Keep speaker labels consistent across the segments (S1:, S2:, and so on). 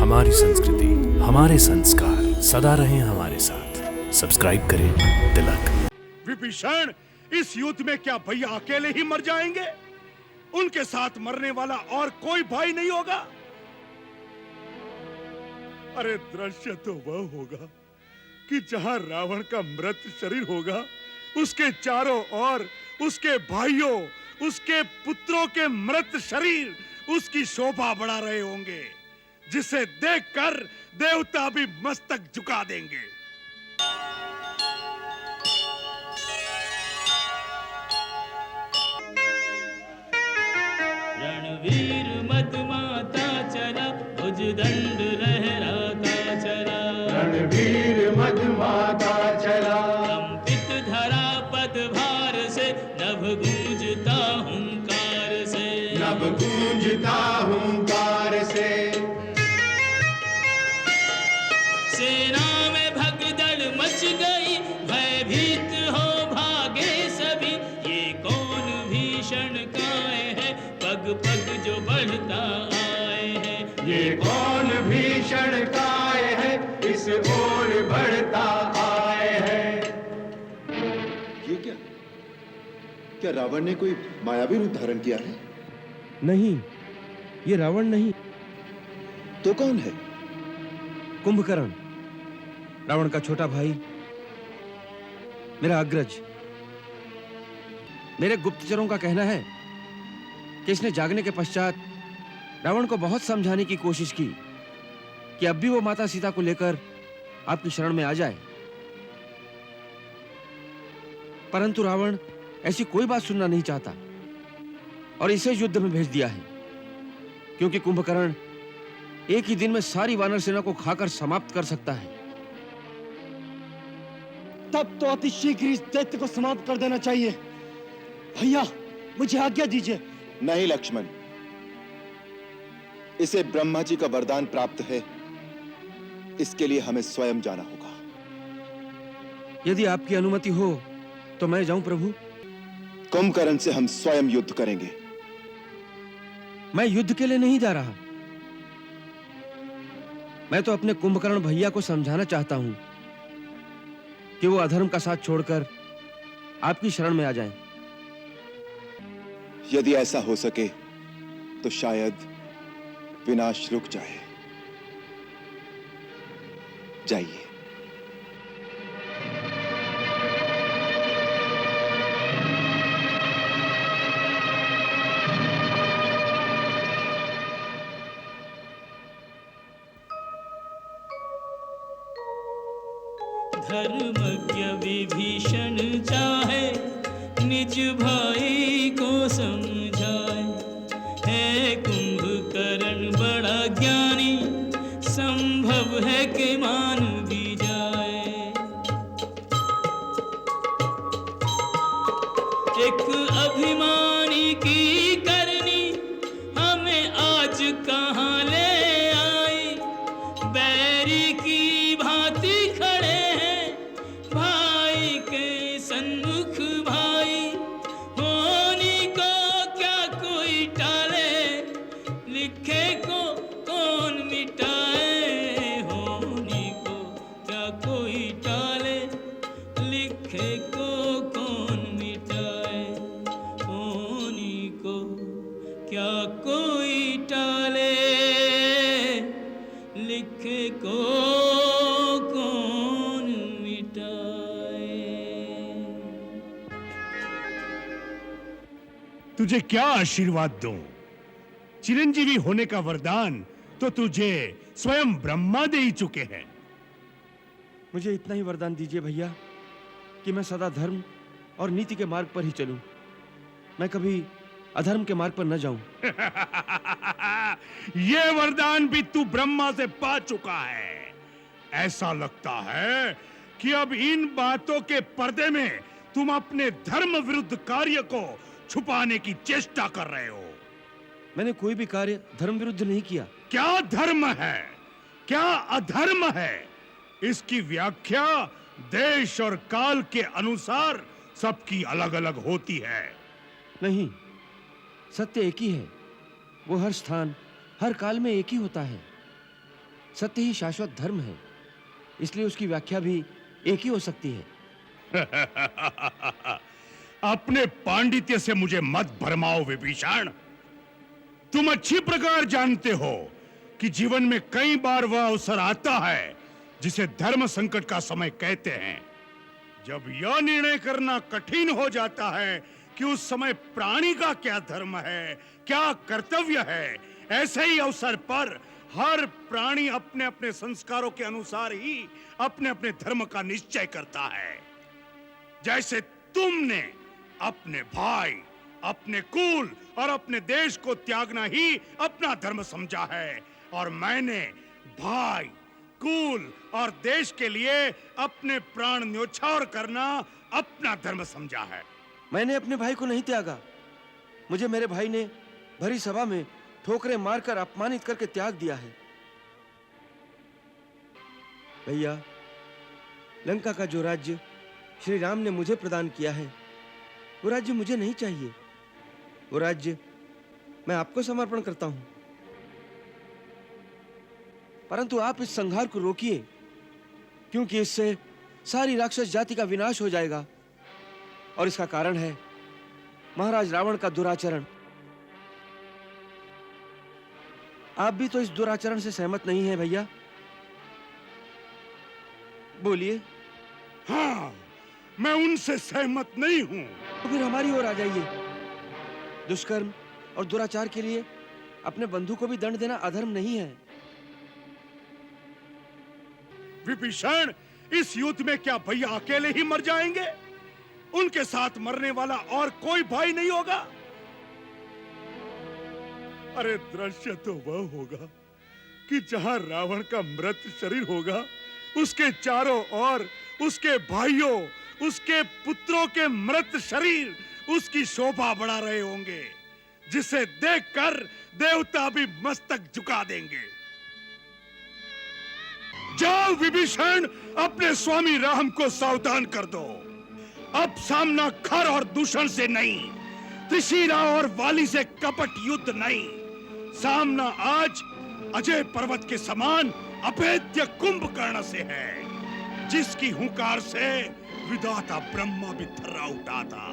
S1: हमारी संस्कृति, हमारे संस्कार सदा रहें हमारे साथ। सब्सक्राइब करें तिलक।
S2: विभीषण, इस युद्ध में क्या भैया अकेले ही मर जाएंगे? उनके साथ मरने वाला और कोई भाई नहीं होगा? अरे दृश्य तो वह होगा कि जहां रावण का मृत शरीर होगा, उसके चारों ओर उसके भाइयों, उसके पुत्रों के मृत शरीर उसकी शोभा बढ़ा रहे होंगे, जिसे देखकर देवता भी मस्तक झुका देंगे।
S3: रणवीर मदमाता चला, भुजदंड लहराता चला।
S4: रणवीर मदमाता चला,
S3: कंपित धरा पदभार से, नभ गूंजता हुंकार से।
S4: नभ गूंजता हुंकार से।
S3: सेना में भगदड़ मच गई, भयभीत हो भागे सभी। ये कौन भीषण काय है, पग पग जो बढ़ता आए हैं।
S4: ये कौन भीषण काय है, इस ओर बढ़ता आए हैं।
S5: ये क्या? क्या रावण ने कोई मायावी रूप धारण किया है?
S6: नहीं, ये रावण नहीं।
S5: तो कौन है?
S6: कुंभकर्ण, रावण का छोटा भाई, मेरा अग्रज। मेरे गुप्तचरों का कहना है कि इसने जागने के पश्चात रावण को बहुत समझाने की कोशिश की कि अब भी वो माता सीता को लेकर आपकी शरण में आ जाए, परंतु रावण ऐसी कोई बात सुनना नहीं चाहता और इसे युद्ध में भेज दिया है, क्योंकि कुंभकर्ण एक ही दिन में सारी वानर सेना को खाकर समाप्त कर सकता है।
S7: तब तो अति शीघ्र इस दैत्य को समाप्त कर देना चाहिए। भैया, मुझे आज्ञा दीजिए।
S5: नहीं लक्ष्मण, इसे ब्रह्मा जी का वरदान प्राप्त है, इसके लिए हमें स्वयं जाना होगा।
S6: यदि आपकी अनुमति हो तो मैं जाऊं प्रभु।
S5: कुंभकर्ण से हम स्वयं युद्ध करेंगे।
S6: मैं युद्ध के लिए नहीं जा रहा, मैं तो अपने कुंभकर्ण भैया को समझाना चाहता हूं कि वो अधर्म का साथ छोड़कर आपकी शरण में आ जाएं।
S5: यदि ऐसा हो सके तो शायद विनाश रुक जाए। जाइए।
S3: धर्मज्ञ विभीषण चाहे, निज भाई को समझाए। है कुंभकर्ण बड़ा ज्ञानी, संभव है कि मान भी जाए। एक अभिमानी की करनी हमें आज कहाँ ले आई। बैरी की भांति खड़े हैं भाई के सन्मुख भाई। होनी को क्या कोई टाले, लिखे को कौन मिटाए। होनी को क्या कोई टाले, लिखे को कौन मिटाए। होनी को क्या कोई टाले, लिखे को कौन मिटाए।
S2: तुझे क्या आशीर्वाद दूं? चिरंजीवी होने का वरदान तो तुझे स्वयं ब्रह्मा दे ही चुके हैं।
S6: मुझे इतना ही वरदान दीजिए भैया कि मैं सदा धर्म और नीति के मार्ग पर ही चलूं, मैं कभी अधर्म के मार्ग पर न जाऊं।
S2: ये वरदान भी तू ब्रह्मा से पा चुका है। ऐसा लगता है कि अब इन बातों के पर्दे में तुम अपने धर्म विरुद्ध कार्य को छुपाने की चेष्टा कर रहे हो।
S6: मैंने कोई भी कार्य धर्म विरुद्ध नहीं किया।
S2: क्या धर्म है, क्या अधर्म है, इसकी व्याख्या देश और काल के अनुसार सबकी अलग अलग होती है।
S6: नहीं, सत्य एक ही है, वो हर स्थान हर काल में एक ही होता है। सत्य ही शाश्वत धर्म है, इसलिए उसकी व्याख्या भी एक ही हो सकती है।
S2: अपने पांडित्य से मुझे मत भरमाओ विभीषण। तुम अच्छी प्रकार जानते हो कि जीवन में कई बार वह अवसर आता है जिसे धर्म संकट का समय कहते हैं, जब यह निर्णय करना कठिन हो जाता है कि उस समय प्राणी का क्या धर्म है, क्या कर्तव्य है। ऐसे ही अवसर पर हर प्राणी अपने अपने संस्कारों के अनुसार ही अपने अपने धर्म का निश्चय करता है। जैसे तुमने अपने भाई, अपने कुल और अपने देश को त्यागना ही अपना धर्म समझा है, और मैंने भाई, कुल और देश के लिए अपने प्राण न्योछावर करना अपना धर्म समझा है।
S6: मैंने अपने भाई को नहीं त्यागा। मुझे मेरे भाई ने भरी सभा में ठोकरें मारकर अपमानित करके त्याग दिया है। भैया, लंका का जो राज्य श्री राम ने मुझे प्रदान किया है, वो राज्य मुझे नहीं चाहिए। वो राज्य मैं आपको समर्पण करता हूं। परंतु आप इस संहार को रोकिए, क्योंकि इससे सारी राक्षस जाति का विनाश हो जाएगा, और इसका कारण है महाराज रावण का दुराचरण। आप भी तो इस दुराचरण से सहमत नहीं हैं भैया? बोलिए।
S2: हाँ, मैं उनसे सहमत नहीं हूं।
S6: तो फिर हमारी ओर आ जाइए। दुष्कर्म और दुराचार के लिए अपने बंधु को भी दंड देना अधर्म नहीं है।
S2: विभीषण, इस युद्ध में क्या भैया अकेले ही मर जाएंगे? उनके साथ मरने वाला और कोई भाई नहीं होगा? अरे दृश्य तो वह होगा कि जहां रावण का मृत शरीर होगा, उसके चारों ओर उसके भाइयों, उसके पुत्रों के मृत शरीर उसकी शोभा बढ़ा रहे होंगे, जिसे देखकर देवता भी मस्तक झुका देंगे। जाओ विभीषण, अपने स्वामी राम को सावधान कर दो। अब सामना खर और दूषण से नहीं, त्रिशिरा और वाली से कपट युद्ध नहीं, सामना आज अजय पर्वत के समान अभेद्य कुंभकर्ण से है, जिसकी हुंकार से विधाता ब्रह्मा भी थर्रा उठा था।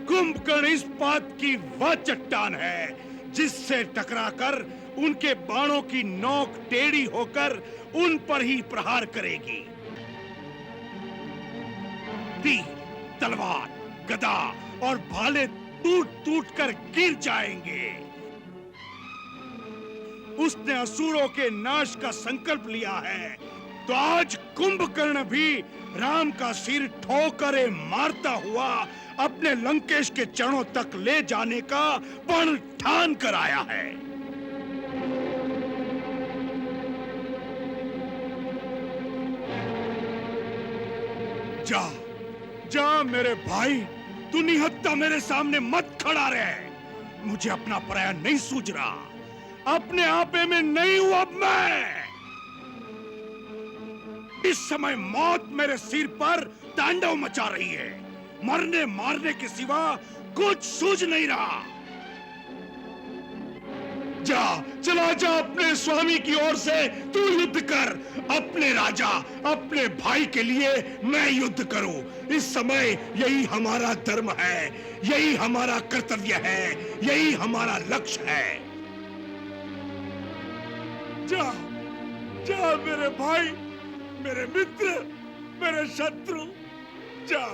S2: कुंभकर्ण इस बात की वह चट्टान है जिससे टकराकर उनके बाणों की नोक टेढ़ी होकर उन पर ही प्रहार करेगी। तीर, तलवार, गदा और भाले टूट टूट कर गिर जाएंगे। उसने असुरों के नाश का संकल्प लिया है, तो आज कुंभकर्ण भी राम का सिर ठोकरे मारता हुआ अपने लंकेश के चरणों तक ले जाने का पण ठान कर आया है। जा, जा मेरे भाई, तू निहत्था मेरे सामने मत खड़ा रहे। मुझे अपना पराया नहीं सूझ रहा, अपने आपे में नहीं हूं अब मैं। इस समय मौत मेरे सिर पर तांडव मचा रही है, मरने मारने के सिवा कुछ सूझ नहीं रहा। जा, चला जा अपने स्वामी की ओर से, तू युद्ध कर। अपने राजा, अपने भाई के लिए मैं युद्ध करूं। इस समय यही हमारा धर्म है, यही हमारा कर्तव्य है, यही हमारा लक्ष्य है। जा, जा मेरे भाई, मेरे मित्र, मेरे शत्रु, जा।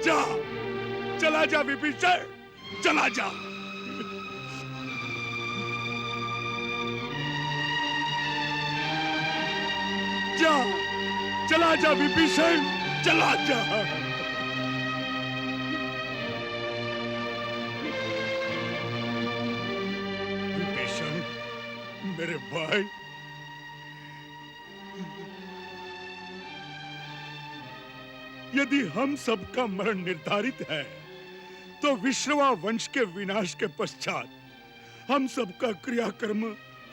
S2: जा, चला जा विभीषण, चला जा। जा, चला जा विभीषण, चला जा। विभीषण, मेरे भाई, यदि हम सबका मरण निर्धारित है, तो विश्रवा वंश के विनाश के पश्चात हम सबका क्रियाकर्म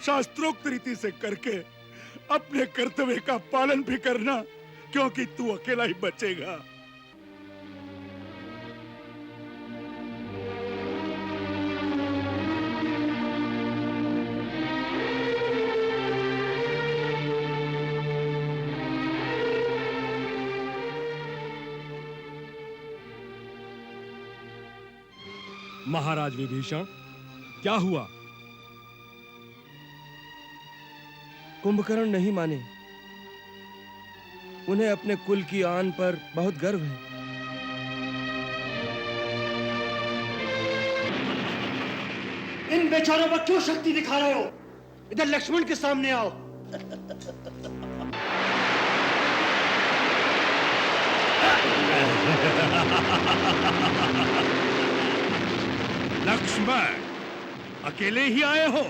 S2: शास्त्रोक्त रीति से करके अपने कर्तव्य का पालन भी करना, क्योंकि तू अकेला ही बचेगा।
S8: महाराज विभीषण, क्या हुआ?
S6: कुंभकर्ण नहीं माने। उन्हें अपने कुल की आन पर बहुत गर्व है।
S7: इन बेचारों पर क्यों शक्ति दिखा रहे हो? इधर लक्ष्मण के सामने आओ।
S2: लक्ष्मण, अकेले ही आए हो?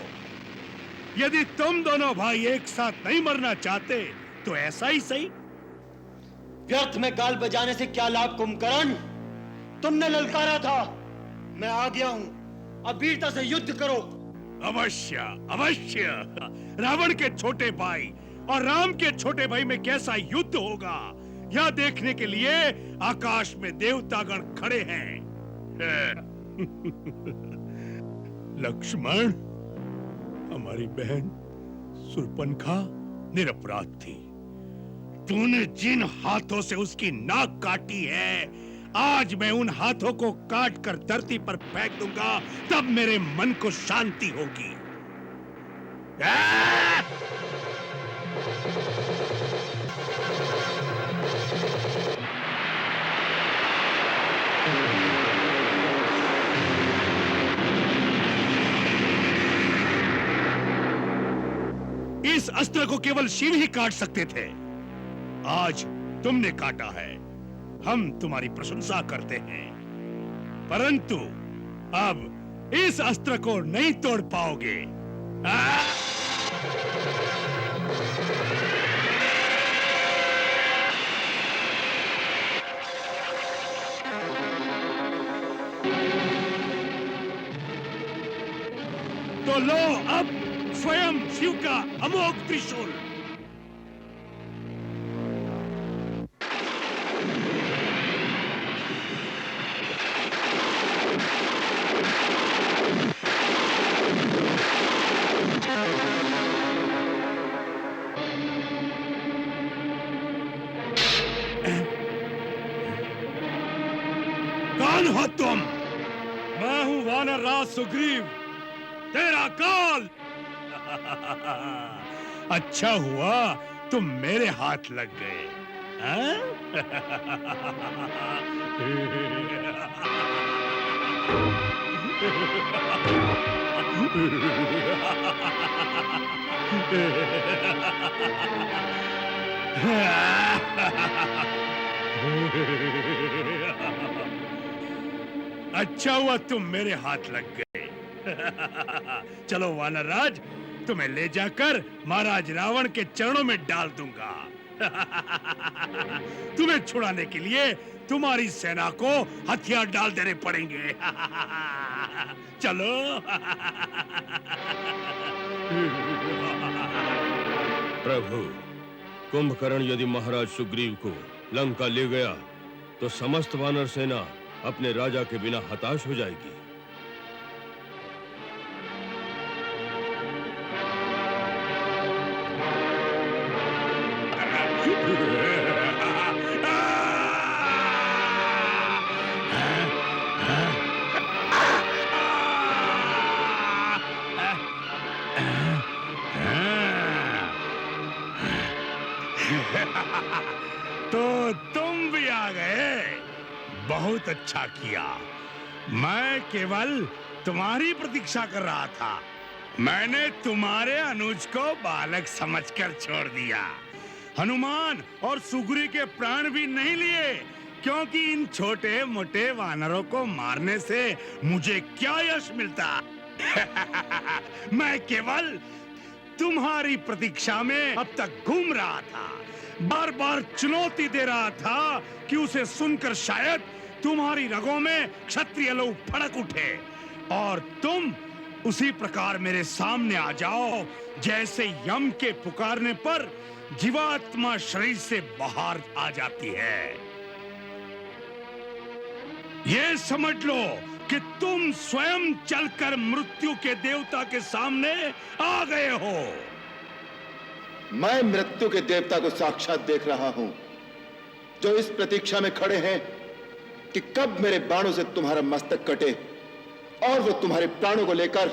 S2: यदि तुम दोनों भाई एक साथ नहीं मरना चाहते तो ऐसा ही सही।
S7: व्यर्थ में गाल बजाने से क्या लाभ कुंभकर्ण? तुमने ललकारा था, मैं आ गया हूं। अब वीरता से युद्ध करो।
S2: अवश्य अवश्य। रावण के छोटे भाई और राम के छोटे भाई में कैसा युद्ध होगा, यह देखने के लिए आकाश में देवतागण खड़े हैं। लक्ष्मण, हमारी बहन शूर्पणखा निरपराध थी। तूने जिन हाथों से उसकी नाक काटी है, आज मैं उन हाथों को काट कर धरती पर फेंक दूंगा, तब मेरे मन को शांति होगी। इस अस्त्र को केवल शिव ही काट सकते थे। आज तुमने काटा है, हम तुम्हारी प्रशंसा करते हैं, परंतु अब इस अस्त्र को नहीं तोड़ पाओगे। तो लो अब स्वयं शिव का अमोघ त्रिशूल। कौन हो तुम?
S8: मैं हूं वानर राज सुग्रीव।
S2: तेरा काल। अच्छा हुआ तुम मेरे हाथ लग गए। अच्छा हुआ तुम मेरे हाथ लग गए। चलो वानरराज, तुम्हें ले जाकर महाराज रावण के चरणों में डाल दूंगा। तुम्हें छुड़ाने के लिए तुम्हारी सेना को हथियार डाल देने पड़ेंगे। चलो।
S6: प्रभु, कुंभकर्ण यदि महाराज सुग्रीव को लंका ले गया तो समस्त वानर सेना अपने राजा के बिना हताश हो जाएगी।
S2: तो तुम भी आ गए, बहुत अच्छा किया। मैं केवल तुम्हारी प्रतीक्षा कर रहा था। मैंने तुम्हारे अनुज को बालक समझकर छोड़ दिया। हनुमान और सुग्रीव के प्राण भी नहीं लिए, क्योंकि इन छोटे मोटे वानरों को मारने से मुझे क्या यश मिलता। मैं केवल तुम्हारी प्रतीक्षा में अब तक घूम रहा था, बार बार चुनौती दे रहा था कि उसे सुनकर शायद तुम्हारी रगों में क्षत्रिय लोग फड़क उठे और तुम उसी प्रकार मेरे सामने आ जाओ, जैसे यम के पुकारने पर जीवात्मा शरीर से बाहर आ जाती है। ये समझ लो कि तुम स्वयं चलकर मृत्यु के देवता के सामने आ गए हो।
S5: मैं मृत्यु के देवता को साक्षात देख रहा हूं, जो इस प्रतीक्षा में खड़े हैं कि कब मेरे बाणों से तुम्हारा मस्तक कटे और वो तुम्हारे प्राणों को लेकर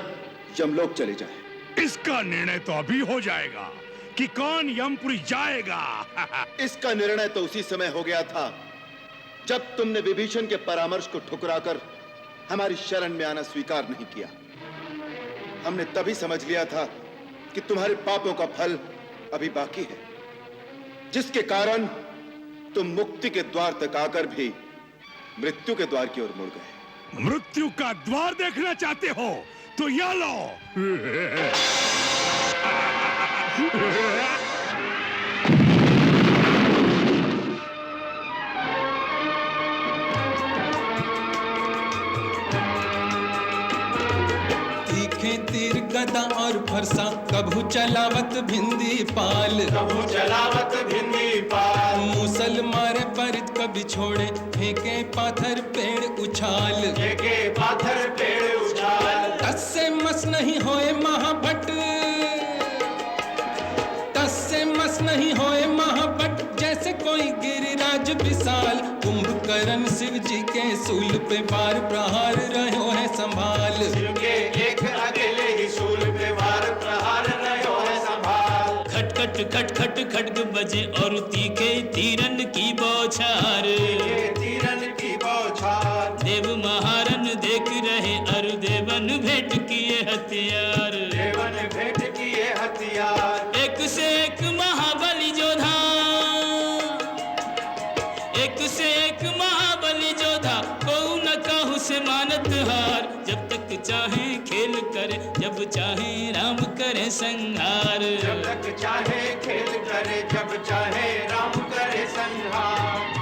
S5: यमलोक चले जाए।
S2: इसका निर्णय तो अभी हो जाएगा कि कौन यमपुरी जाएगा।
S5: इसका निर्णय तो उसी समय हो गया था जब तुमने विभीषण के परामर्श को ठुकराकर हमारी शरण में आना स्वीकार नहीं किया। हमने तभी समझ लिया था कि तुम्हारे पापों का फल अभी बाकी है, जिसके कारण तुम मुक्ति के द्वार तक आकर भी मृत्यु के द्वार की ओर मुड़ गए।
S2: मृत्यु का द्वार देखना चाहते हो तो या लो।
S9: तीखे तीर गदा और फरसा कभू चलावत भिंदी पाल,
S4: कभू चलावत भिंदी पाल।
S9: मूसल मारे परित कभी छोड़े फेंके पाथर पेड़ उछाल,
S4: फेंके पाथर पेड़ उछाल।
S9: तस से मस नहीं होए महाभट, तस से मस नहीं होए महाभट, जैसे कोई गिरिराज विशाल। कुंभकर्ण शिव जी के सूल पे बार प्रहार रहो है संभाल,
S4: शिव के एक अकेले ही सूल पे वार प्रहार रहो है संभाल।
S3: खटखट खटखट खड्ग बजे और तीखे तीरन की बौछार,
S4: ये तीरन की बौछार।
S3: देव महारन देख रहे और देवन भेंट किए हथियार,
S4: देवन भेंट किए हथियार।
S3: एक से एक महाबली जोधा, एक से एक महाबली जोधा, को न कहूँ से मानत हार। जब तक चाहे खेल करे, जब चाहे राम करे संहार,
S4: जब तक चाहे खेल करे, जब चाहे राम करे संहार।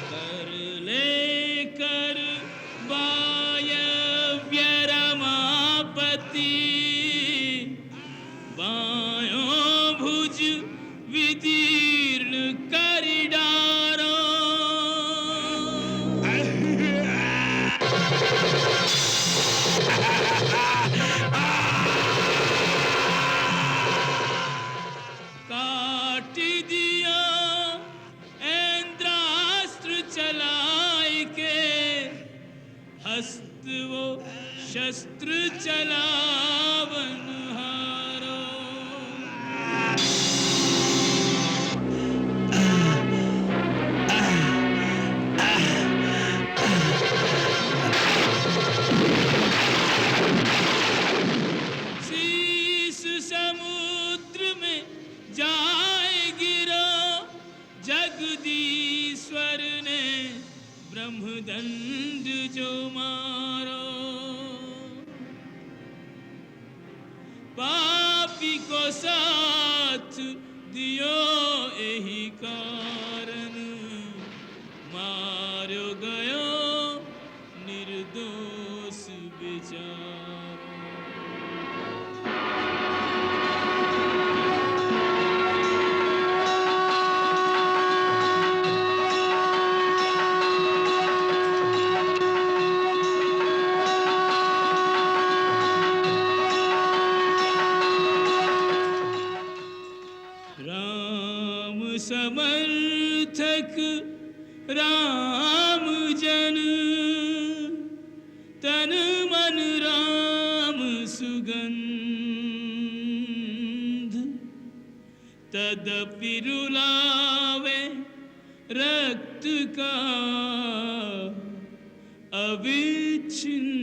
S3: कर ले कर वायव्य रमापति, बायों भुज विदीर्ण करि डारो। काट दिया इंद्रास्त्र चलाए के, हस्त वो शस्त्र चलावन हारो। शीस समुद्र में जाए गिरो, जगदीश्वर ने ब्रह्मदंड जो मारो। पापी को साथ दियो यही कारण, मारो गयो निर्दोष बेचारो। राम समर्थक राम जन, तन मन राम सुगंध। तदपि रुलावे रक्त का अविच्छिन्न